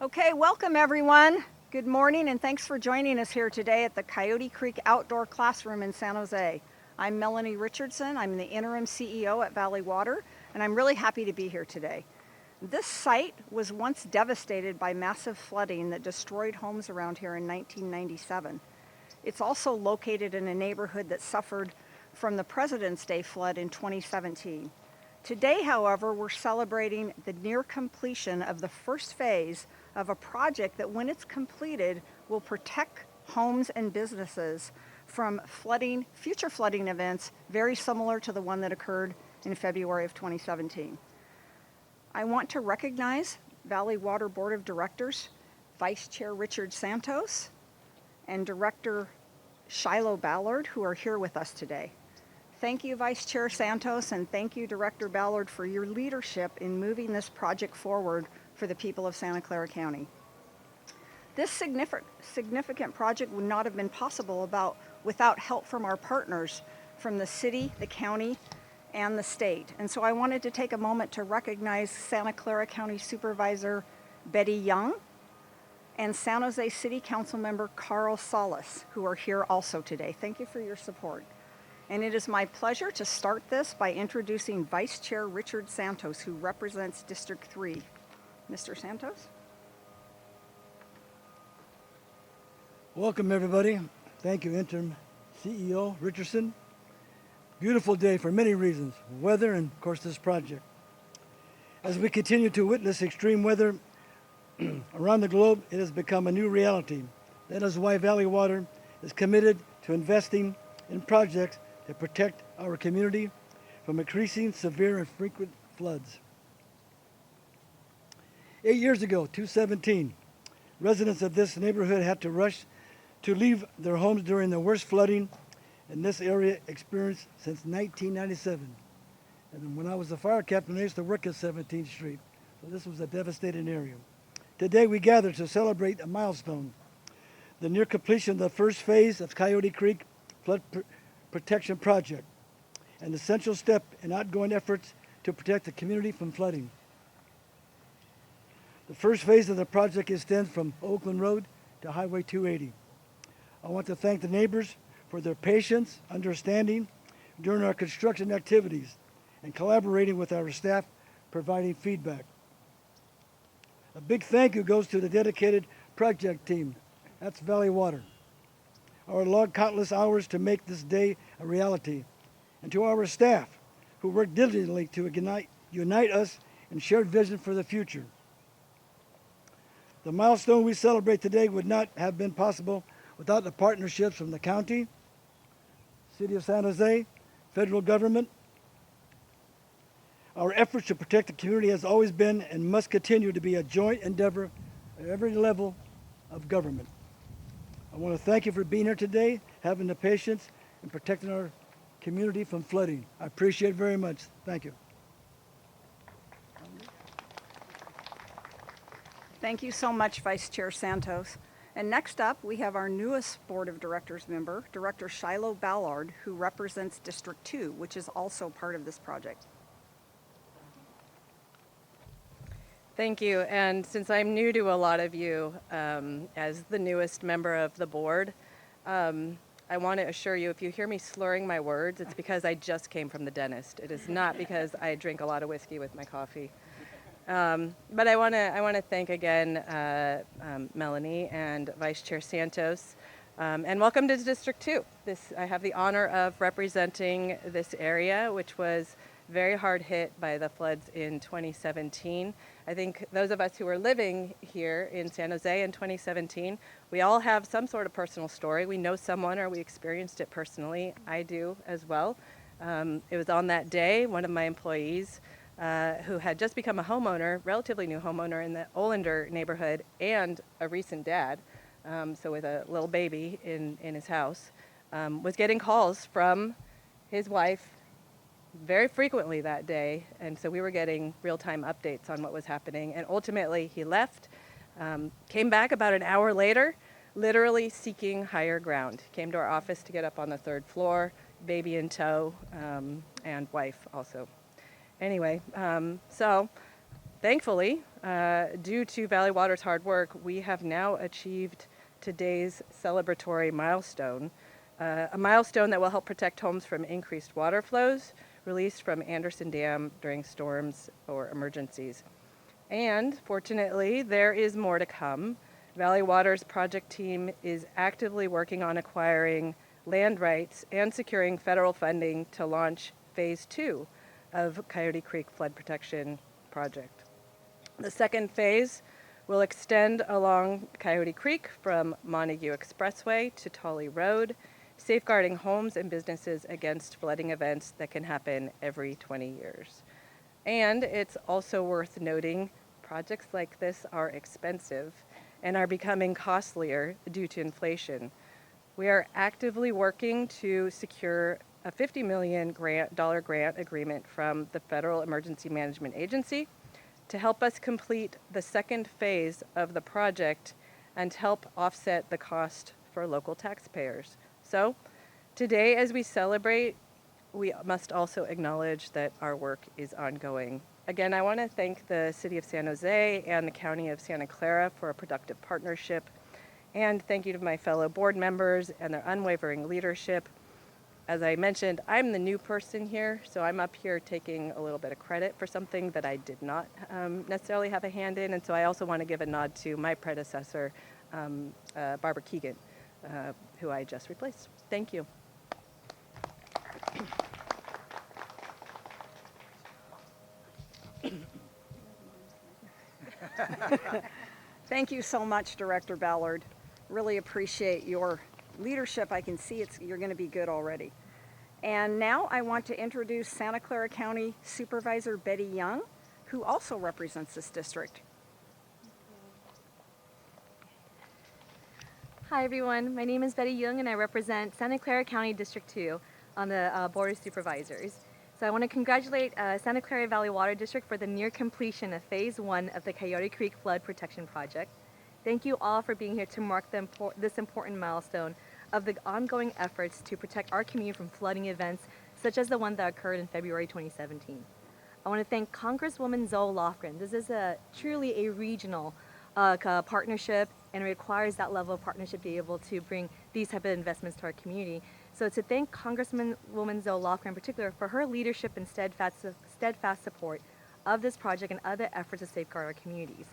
Okay, welcome everyone. Good morning and thanks for joining us here today at the Coyote Creek Outdoor Classroom in San Jose. I'm Melanie Richardson. I'm the interim CEO at Valley Water, and I'm really happy to be here today. This site was once devastated by massive flooding that destroyed homes around here in 1997. It's also located in a neighborhood that suffered from the President's Day flood in 2017. Today, however, we're celebrating the near completion of the first phase of a project that, when it's completed, will protect homes and businesses from flooding, future flooding events very similar to the one that occurred in February of 2017. I want to recognize Valley Water Board of Directors, Vice Chair Richard Santos, and Director Shiloh Ballard, who are here with us today. Thank you, Vice Chair Santos, and thank you, Director Ballard, for your leadership in moving this project forward for the people of Santa Clara County. This significant project would not have been possible without help from our partners from the city, the county, and the state. And so I wanted to take a moment to recognize Santa Clara County Supervisor Betty Young and San Jose City Council Member Carl Salas, who are here also today. Thank you for your support. And it is my pleasure to start this by introducing Vice Chair Richard Santos, who represents District 3. Mr. Santos? Welcome, everybody. Thank you, Interim CEO Richardson. Beautiful day for many reasons, weather and, of course, this project. As we continue to witness extreme weather around the globe, it has become a new reality. That is why Valley Water is committed to investing in projects to protect our community from increasing severe and frequent floods. 8 years ago, 2017, residents of this neighborhood had to rush to leave their homes during the worst flooding in this area experienced since 1997. And when I was a fire captain, I used to work at 17th Street. So this was a devastating area. Today we gather to celebrate a milestone, the near completion of the first phase of Coyote Creek Flood Protection Project, an essential step in ongoing efforts to protect the community from flooding. The first phase of the project extends from Oakland Road to Highway 280. I want to thank the neighbors for their patience, understanding during our construction activities, and collaborating with our staff, providing feedback. A big thank you goes to the dedicated project team. That's Valley Water. Our logged countless hours to make this day a reality, and to our staff who worked diligently to unite us in shared vision for the future. The milestone we celebrate today would not have been possible without the partnerships from the county, City of San Jose, federal government. Our efforts to protect the community has always been and must continue to be a joint endeavor at every level of government. I want to thank you for being here today, having the patience, and protecting our community from flooding. I appreciate it very much. Thank you. Thank you so much, Vice Chair Santos. And next up, we have our newest Board of Directors member, Director Shiloh Ballard, who represents District 2, which is also part of this project. Thank you. And since I'm new to a lot of you, as the newest member of the board, I want to assure you, if you hear me slurring my words, it's because I just came from the dentist. It is not because I drink a lot of whiskey with my coffee. But I want to thank again Melanie and Vice Chair Santos, and welcome to District 2. I have the honor of representing this area, which was very hard hit by the floods in 2017. I think those of us who were living here in San Jose in 2017, we all have some sort of personal story. We know someone or we experienced it personally. I do as well. It was on that day, one of my employees who had just become a homeowner, relatively new homeowner in the Oakland neighborhood, and a recent dad, so with a little baby in his house, was getting calls from his wife very frequently that day, and so we were getting real-time updates on what was happening. And ultimately, he left, came back about an hour later, literally seeking higher ground. Came to our office to get up on the 3rd floor, baby in tow, and wife also. Anyway, so thankfully, Due to Valley Water's hard work, we have now achieved today's celebratory milestone, a milestone that will help protect homes from increased water flows released from Anderson Dam during storms or emergencies. And fortunately, there is more to come. Valley Water's project team is actively working on acquiring land rights and securing federal funding to launch phase 2 of Coyote Creek Flood Protection Project. The second phase will extend along Coyote Creek from Montague Expressway to Tully Road, safeguarding homes and businesses against flooding events that can happen every 20 years. And it's also worth noting, projects like this are expensive and are becoming costlier due to inflation. We are actively working to secure a $50 million grant agreement from the Federal Emergency Management Agency to help us complete the second phase of the project and help offset the cost for local taxpayers. So today, as we celebrate, we must also acknowledge that our work is ongoing. Again, I want to thank the City of San Jose and the County of Santa Clara for a productive partnership. And thank you to my fellow board members and their unwavering leadership. As I mentioned, I'm the new person here, so I'm up here taking a little bit of credit for something that I did not necessarily have a hand in. And so I also want to give a nod to my predecessor, Barbara Keegan, who I just replaced. Thank you. Thank you so much, Director Ballard. Really appreciate your leadership. I can see you're going to be good already. And now I want to introduce Santa Clara County Supervisor Betty Young, who also represents this district. Hi everyone, my name is Betty Young and I represent Santa Clara County District 2 on the Board of Supervisors. So I want to congratulate Santa Clara Valley Water District for the near completion of Phase 1 of the Coyote Creek Flood Protection Project. Thank you all for being here to mark this important milestone of the ongoing efforts to protect our community from flooding events such as the one that occurred in February 2017. I want to thank Congresswoman Zoe Lofgren. This is truly a regional partnership, and it requires that level of partnership to be able to bring these type of investments to our community. So to thank Congresswoman Zoe Lofgren in particular for her leadership and steadfast support of this project and other efforts to safeguard our communities.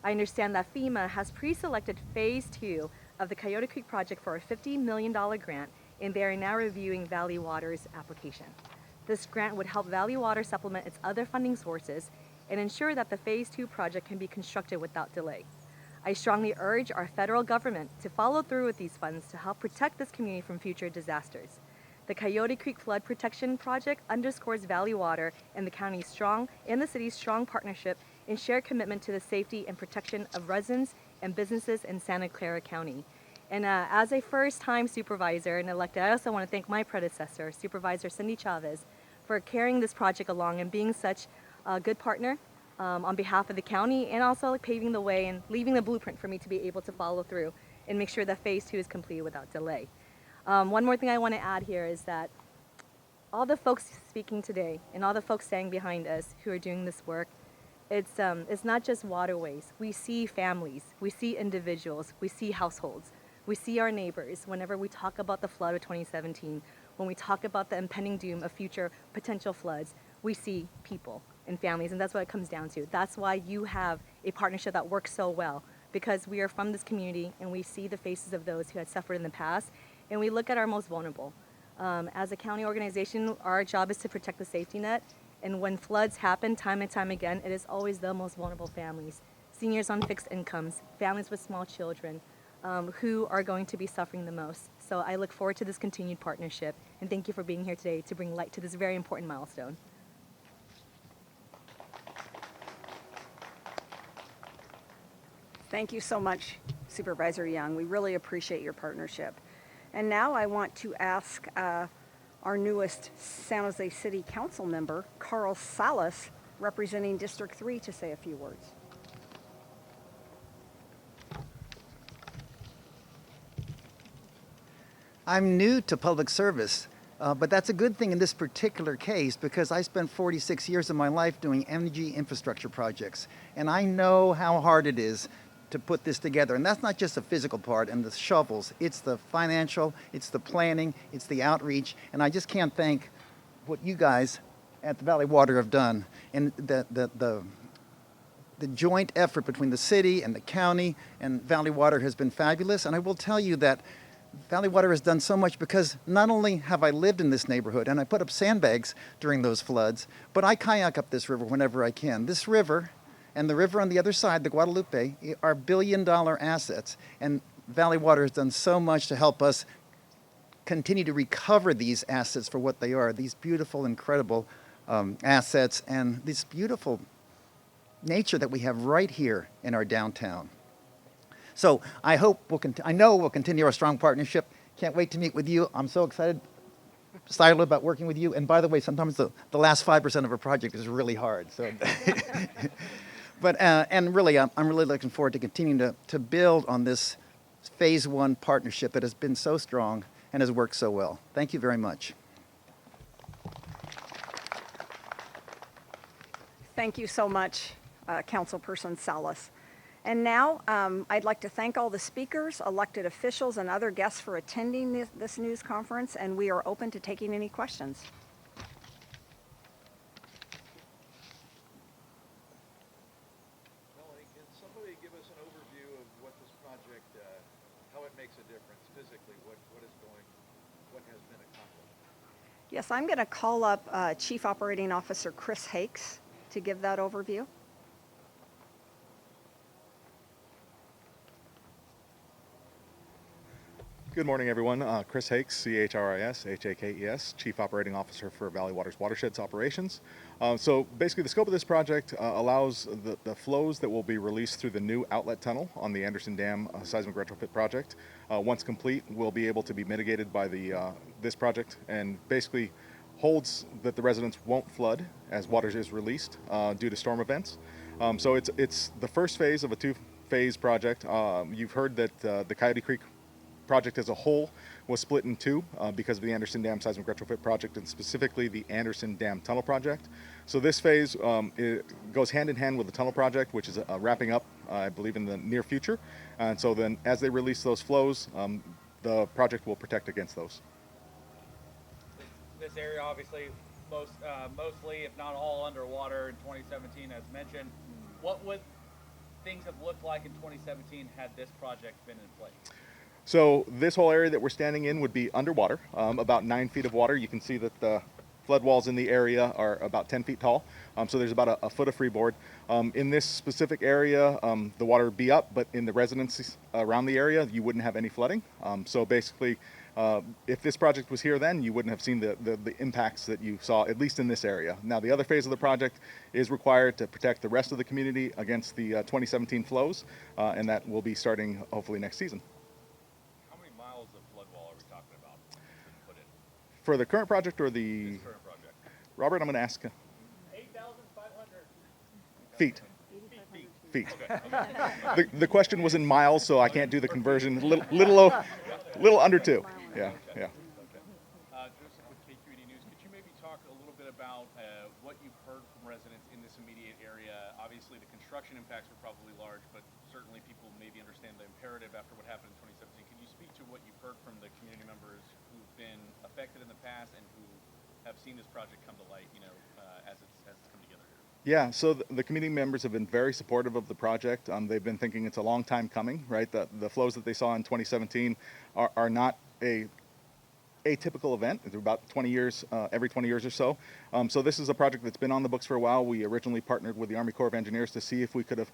I understand that FEMA has pre-selected Phase 2 of the Coyote Creek project for a $50 million grant, and they are now reviewing Valley Water's application. This grant would help Valley Water supplement its other funding sources and ensure that the Phase 2 project can be constructed without delay. I strongly urge our federal government to follow through with these funds to help protect this community from future disasters. The Coyote Creek Flood Protection Project underscores Valley Water and the city's strong partnership and shared commitment to the safety and protection of residents and businesses in Santa Clara County. And as a first-time supervisor and elected, I also want to thank my predecessor, Supervisor Cindy Chavez, for carrying this project along and being such a good partner on behalf of the county, and also paving the way and leaving the blueprint for me to be able to follow through and make sure that Phase 2 is completed without delay. One more thing I want to add here is that all the folks speaking today and all the folks standing behind us who are doing this work, it's not just waterways. We see families, we see individuals, we see households, we see our neighbors whenever we talk about the flood of 2017, when we talk about the impending doom of future potential floods, we see people and families, and that's what it comes down to. That's why you have a partnership that works so well, because we are from this community and we see the faces of those who had suffered in the past, and we look at our most vulnerable. As a county organization, our job is to protect the safety net, and when floods happen time and time again, it is always the most vulnerable families, seniors on fixed incomes, families with small children, who are going to be suffering the most. So I look forward to this continued partnership, and thank you for being here today to bring light to this very important milestone. Thank you so much, Supervisor Young. We really appreciate your partnership. And now I want to ask our newest San Jose City Council member, Carl Salas, representing District 3, to say a few words. I'm new to public service, But that's a good thing in this particular case because I spent 46 years of my life doing energy infrastructure projects. And I know how hard it is to put this together. And that's not just the physical part and the shovels. It's the financial, it's the planning, it's the outreach. And I just can't thank what you guys at the Valley Water have done. And the joint effort between the city and the county and Valley Water has been fabulous. And I will tell you that Valley Water has done so much because not only have I lived in this neighborhood and I put up sandbags during those floods, but I kayak up this river whenever I can. This river and the river on the other side, the Guadalupe, are billion-dollar assets. And Valley Water has done so much to help us continue to recover these assets for what they are, these beautiful, incredible assets and this beautiful nature that we have right here in our downtown. So I know we'll continue our strong partnership. Can't wait to meet with you. I'm so excited about working with you. And by the way, sometimes the last 5% of a project is really hard. So, and really, I'm really looking forward to continuing to build on this phase 1 partnership that has been so strong and has worked so well. Thank you very much. Thank you so much, Councilperson Salas. And now I'd like to thank all the speakers, elected officials, and other guests for attending this news conference, and we are open to taking any questions. Melanie, can somebody give us an overview of what this project, how it makes a difference physically, what has been accomplished? Yes, I'm going to call up Chief Operating Officer Chris Hakes to give that overview. Good morning, everyone. Chris Hakes, C-H-R-I-S, H-A-K-E-S, Chief Operating Officer for Valley Water's Watersheds Operations. So basically, the scope of this project allows the flows that will be released through the new outlet tunnel on the Anderson Dam seismic retrofit project. Once complete, will be able to be mitigated by this project and basically holds that the residents won't flood as water is released due to storm events. So it's the first phase of a two-phase project. You've heard that the Coyote Creek project as a whole was split in two because of the Anderson Dam seismic retrofit project and specifically the Anderson Dam tunnel project. So this phase it goes hand in hand with the tunnel project, which is wrapping up, I believe, in the near future. And so then as they release those flows, the project will protect against those. This area obviously mostly, if not all, underwater in 2017 as mentioned. What would things have looked like in 2017 had this project been in place? So this whole area that we're standing in would be underwater, about 9 feet of water. You can see that the flood walls in the area are about 10 feet tall. So there's about a foot of freeboard. In this specific area, the water would be up, but in the residences around the area, you wouldn't have any flooding. So basically, if this project was here then, you wouldn't have seen the impacts that you saw, at least in this area. Now, the other phase of the project is required to protect the rest of the community against the 2017 flows, and that will be starting hopefully next season. For the current project or the... This current project. Robert, I'm going to ask... 8,500 feet. Feet. Okay. The question was in miles, so I can't do the conversion. Little under 2. Yeah. Joseph with KQED News. Could you maybe talk a little bit about what you've heard from residents in this immediate area? Obviously, the construction impacts were probably large, but certainly people maybe understand the imperative after what happened in 2017. Can you speak to what you've heard from the community members who've been affected in the past and who have seen this project come to light, as it's come together here? Yeah, so the community members have been very supportive of the project. They've been thinking it's a long time coming, right? The flows that they saw in 2017 are not a atypical event. It's about 20 years, every 20 years or so. So this is a project that's been on the books for a while. We originally partnered with the Army Corps of Engineers to see if we could have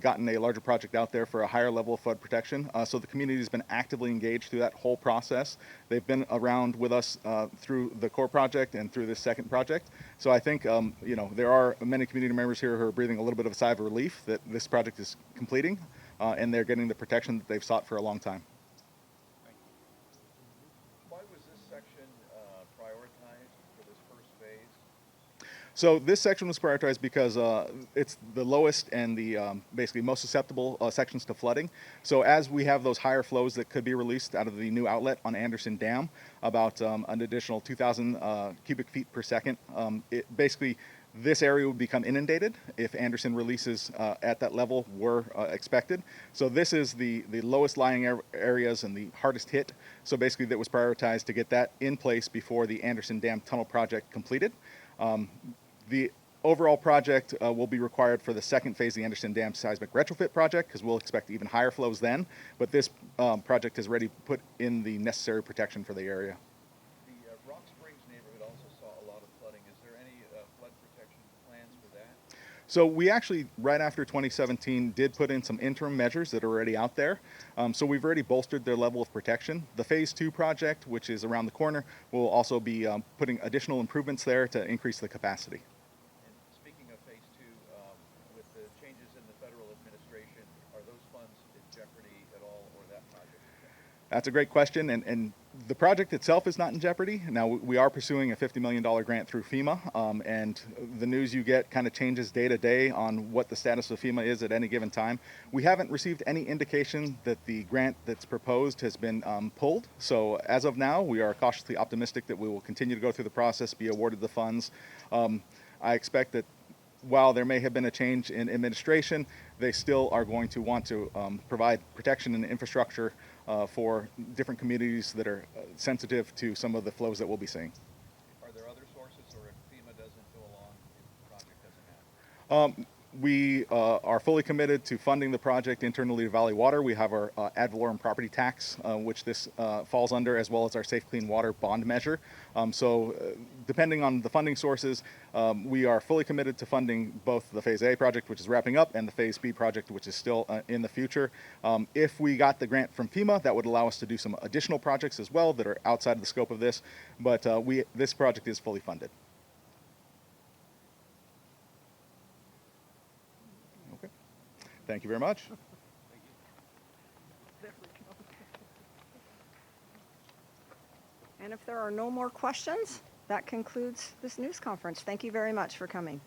gotten a larger project out there for a higher level of flood protection. So the community has been actively engaged through that whole process. They've been around with us through the core project and through this second project. So I think, there are many community members here who are breathing a little bit of a sigh of relief that this project is completing and they're getting the protection that they've sought for a long time. So this section was prioritized because it's the lowest and the basically most susceptible sections to flooding. So as we have those higher flows that could be released out of the new outlet on Anderson Dam, about an additional 2,000 cubic feet per second, basically this area would become inundated if Anderson releases at that level were expected. So this is the lowest lying areas and the hardest hit. So basically that was prioritized to get that in place before the Anderson Dam tunnel project completed. The overall project will be required for the second phase of the Anderson Dam seismic retrofit project because we'll expect even higher flows then. But this project has already put in the necessary protection for the area. The Rock Springs neighborhood also saw a lot of flooding. Is there any flood protection plans for that? So we actually, right after 2017, did put in some interim measures that are already out there. So we've already bolstered their level of protection. The Phase 2 project, which is around the corner, will also be putting additional improvements there to increase the capacity. And speaking of Phase 2, with the changes in the federal administration, are those funds in jeopardy at all, or that project? That's a great question, and the project itself is not in jeopardy. Now, we are pursuing a $50 million grant through FEMA, and the news you get kind of changes day to day on what the status of FEMA is at any given time. We haven't received any indication that the grant that's proposed has been pulled, so as of now, we are cautiously optimistic that we will continue to go through the process, be awarded the funds. I expect that while there may have been a change in administration, they still are going to want to provide protection and infrastructure for different communities that are sensitive to some of the flows that we'll be seeing. Are there other sources, or if FEMA doesn't go along, the project doesn't happen? We are fully committed to funding the project internally to Valley Water. We have our ad valorem property tax, which this falls under, as well as our Safe Clean Water bond measure. So depending on the funding sources, we are fully committed to funding both the Phase A project, which is wrapping up, and the Phase B project, which is still in the future. If we got the grant from FEMA, that would allow us to do some additional projects as well that are outside of the scope of this, but this project is fully funded. Thank you very much. And if there are no more questions, that concludes this news conference. Thank you very much for coming.